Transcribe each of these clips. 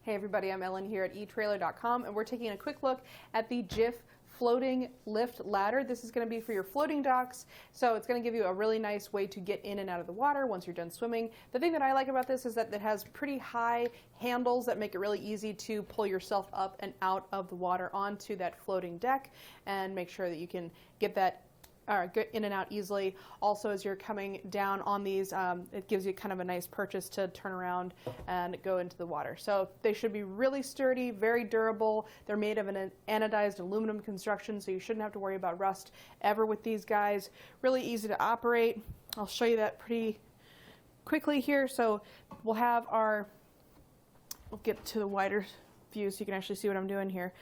Hey everybody, I'm Ellen here at Etrailer.com, and we're taking a quick look at the Jif Floating Lift Ladder. This is going to be for your floating docks, so it's going to give you a really nice way to get in and out of the water once you're done swimming. The thing that I like about this is that it has pretty high handles that make it really easy to pull yourself up and out of the water onto that floating deck and make sure that you can get that get in and out easily. Also, as you're coming down on these, it gives you kind of a nice purchase to turn around and go into the water. So they should be really sturdy, very durable. They're made of an anodized aluminum construction, so you shouldn't have to worry about rust ever with these guys. Really easy to operate. I'll show you that pretty quickly here. So we'll have our, we'll get to the wider view so you can actually see what I'm doing here.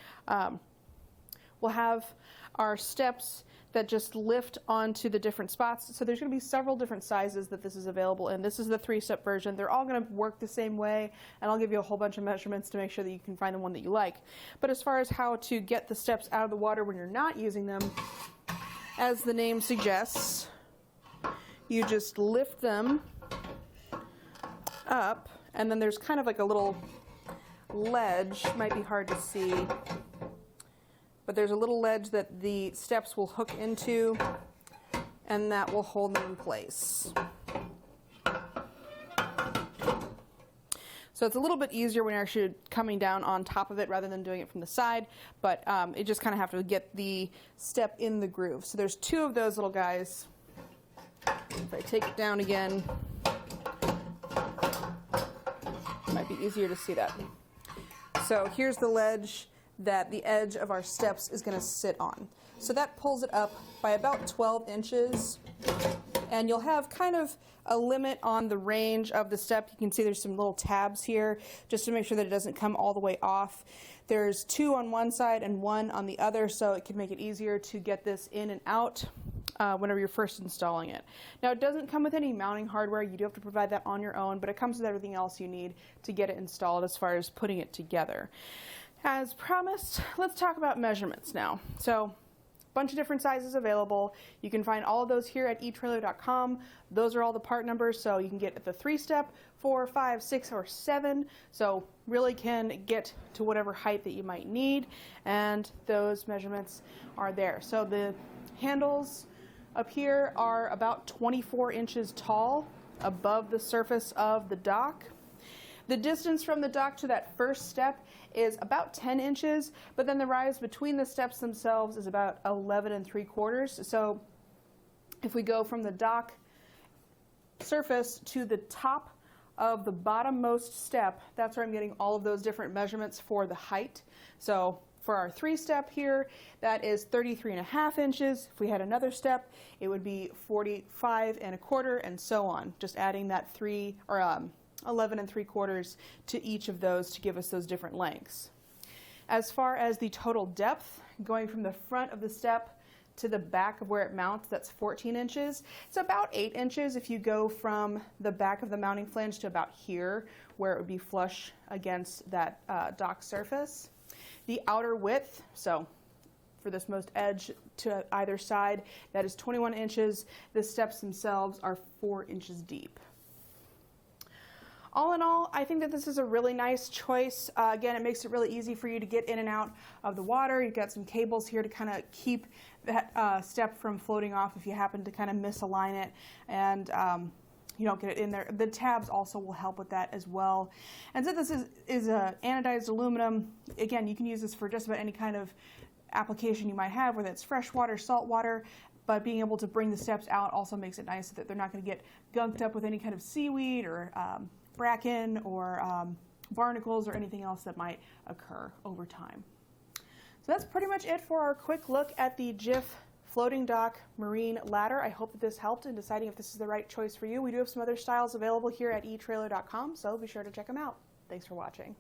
We'll have our steps that just lift onto the different spots. So there's going to be several different sizes that this is available in. This is the 3-step version. They're all going to work the same way, and I'll give you a whole bunch of measurements to make sure that you can find the one that you like. But as far as how to get the steps out of the water when you're not using them, as the name suggests, you just lift them up, and then there's kind of like a little ledge, might be hard to see, but there's a little ledge that the steps will hook into, and that will hold them in place. So it's a little bit easier when you're actually coming down on top of it rather than doing it from the side, but you just kind of have to get the step in the groove. So there's 2 of those little guys. If I take it down again, it might be easier to see that. So here's the ledge that the edge of our steps is going to sit on. So that pulls it up by about 12 inches, and you'll have kind of a limit on the range of the step. You can see there's some little tabs here just to make sure that it doesn't come all the way off. There's 2 on one side and 1 on the other, so it can make it easier to get this in and out whenever you're first installing it. Now, it doesn't come with any mounting hardware. You do have to provide that on your own, but it comes with everything else you need to get it installed as far as putting it together. As promised, let's talk about measurements now. So, a bunch of different sizes available. You can find all of those here at Etrailer.com. Those are all the part numbers, so you can get the 3-step, 4, 5, 6, or 7. So really can get to whatever height that you might need, and those measurements are there. So the handles up here are about 24 inches tall above the surface of the dock. The distance from the dock to that first step is about 10 inches, but then the rise between the steps themselves is about 11 3/4. So if we go from the dock surface to the top of the bottommost step, that's where I'm getting all of those different measurements for the height. So for our 3-step here, that is 33.5 inches. If we had another step, it would be 45 1/4, and so on. Just adding that 11 3/4 to each of those to give us those different lengths. As far as the total depth, going from the front of the step to the back of where it mounts, that's 14 inches. It's about 8 inches if you go from the back of the mounting flange to about here, where it would be flush against that dock surface. The outer width, so for this most edge to either side, that is 21 inches. The steps themselves are 4 inches deep. All in all, I think that this is a really nice choice. Again, it makes it really easy for you to get in and out of the water. You've got some cables here to kind of keep that step from floating off if you happen to kind of misalign it and you don't get it in there. The tabs also will help with that as well. And since this is anodized aluminum, again, you can use this for just about any kind of application you might have, whether it's freshwater, saltwater. But being able to bring the steps out also makes it nice so that they're not going to get gunked up with any kind of seaweed or Bracken or barnacles or anything else that might occur over time. So that's pretty much it for our quick look at the Jif Floating Dock Marine Ladder. I hope that this helped in deciding if this is the right choice for you. We do have some other styles available here at Etrailer.com, so be sure to check them out. Thanks for watching.